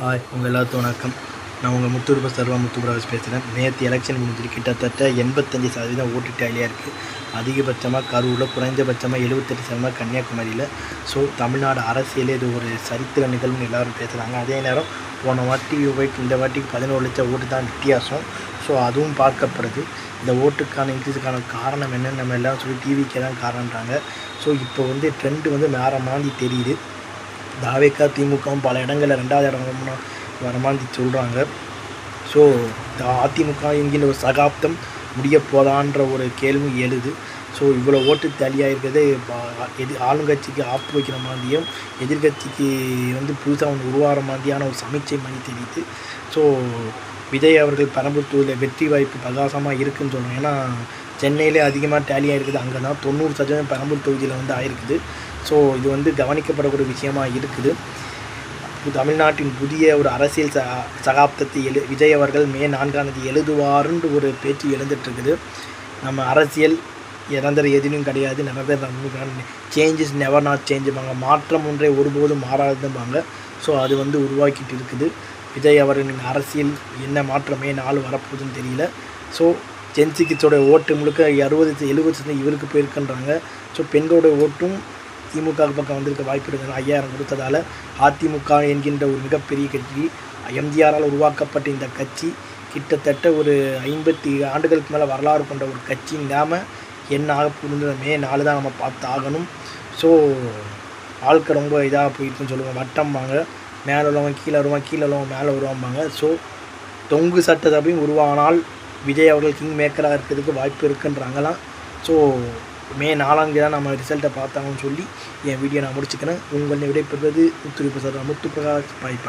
Hi உங்கள் எல்லாத்துக்கும் வணக்கம். நான் உங்கள் முத்துருப சர்வா முத்துபிராஜ் பேசுகிறேன். நேற்று எலெக்ஷன் முடிஞ்சிட்டு கிட்டத்தட்ட 85% ஓட்டு டேலியாக இருக்குது. அதிகபட்சமாக கரூரில், குறைந்தபட்சமாக 78% கன்னியாகுமரியில். ஸோ தமிழ்நாடு அரசியலே இது ஒரு சரித்திர நிகழ்வுன்னு எல்லோரும் பேசுகிறாங்க. அதே நேரம் போன வாட்டி இந்த வாட்டிக்கு 11 லட்சம் ஓட்டு தான் வித்தியாசம். ஸோ அதுவும் பார்க்கப்படுது. இந்த ஓட்டுக்கான இன்க்ரீஸுக்கான காரணம் என்னென்னு நம்ம எல்லாம் சொல்லி டிவிக்கே தான் காரணன்றாங்க. ஸோ இப்போ ட்ரெண்டு வேறு மாதிரி தெரியுது. தாவேக்கா திமுகவும் பல இடங்களில் 2வது இடம் வர மாதிரி சொல்கிறாங்க. ஸோ அதிமுக என்கின்ற ஒரு சகாப்தம் முடிய போதான்ற ஒரு கேள்வி எழுது. ஸோ இவ்வளோ ஓட்டு தள்ளியாக இருக்கிறது ஆளுங்கட்சிக்கு ஆப்பு வைக்கிற மாதிரியும் எதிர்கட்சிக்கு புதுசாக உருவாகிற மாதிரியான ஒரு சமீட்சை மாதிரி தெரியுது. ஸோ விஜய் அவர்கள் பெரம்பலூர் தொகுதியில் வெற்றி வாய்ப்பு பிரகாசமாக இருக்குதுன்னு சொல்கிறோம். ஏன்னா சென்னையிலே அதிகமாக டேலியாக இருக்குது. அங்கே தான் 90% பெரம்பலூர் தொகுதியில் ஆயிருக்குது. ஸோ இது கவனிக்கப்படக்கூடிய விஷயமாக இருக்குது. தமிழ்நாட்டின் புதிய ஒரு அரசியல் சகாப்தத்தை விஜய் அவர்கள் மே 4ஆம் தேதி எழுதுவாருன்னு ஒரு பேச்சு எழுந்துட்டுருக்குது. நம்ம அரசியல் நிரந்தர எதுவும் கிடையாது. நிரந்தர சேஞ்சஸ் நெவர் நாட் சேஞ்சுப்பாங்க. மாற்றம் ஒன்றே ஒருபோதும் மாறாதும்பாங்க. ஸோ அது உருவாக்கிட்டு இருக்குது. விஜய் அவர்களின் அரசியல் என்ன மாற்றம் மே 4 வரப்போகுதுன்னு தெரியல. ஸோ ஜென்சிக்கிஸோட ஓட்டு முழுக்க 60-70% இவருக்கு போயிருக்குன்றாங்க. ஸோ பெண்களோட ஓட்டும் திமுக பக்கம் வந்திருக்க வாய்ப்பு இருக்குது. 5000 கொடுத்ததால் அதிமுக என்கின்ற ஒரு மிகப்பெரிய கட்சி, எம்ஜிஆரால் உருவாக்கப்பட்ட இந்த கட்சி கிட்டத்தட்ட ஒரு 50 ஆண்டுகளுக்கு மேலே வரலாறு கொண்ட ஒரு கட்சி. நாம என்ன ஆக போகுதுன்ற மே 4 தான் நம்ம பார்த்து ஆகணும். ஸோ வாழ்க்கை ரொம்ப இதாக போயிருக்குன்னு சொல்லுவாங்க. வட்டம்பாங்க, மேலே உள்ளவங்க கீழே வருவாங்க, கீழே உள்ளவங்க மேலே வருவாம்பாங்க. ஸோ தொங்கு சட்டசபையும் உருவானால் விஜய் அவர்கள் கிங் மேக்கராக இருக்கிறதுக்கு வாய்ப்பு இருக்குன்றாங்களாம். ஸோ மே 4ஆம் தேதி தான் நம்ம ரிசல்ட்டை பார்த்தாங்கன்னு சொல்லி என் வீடியோ நான் முடிச்சுக்கிறேன். உங்களை விடைபெறுவது முத்துருப சர்வா முத்துபிரகாஷ். பாய்.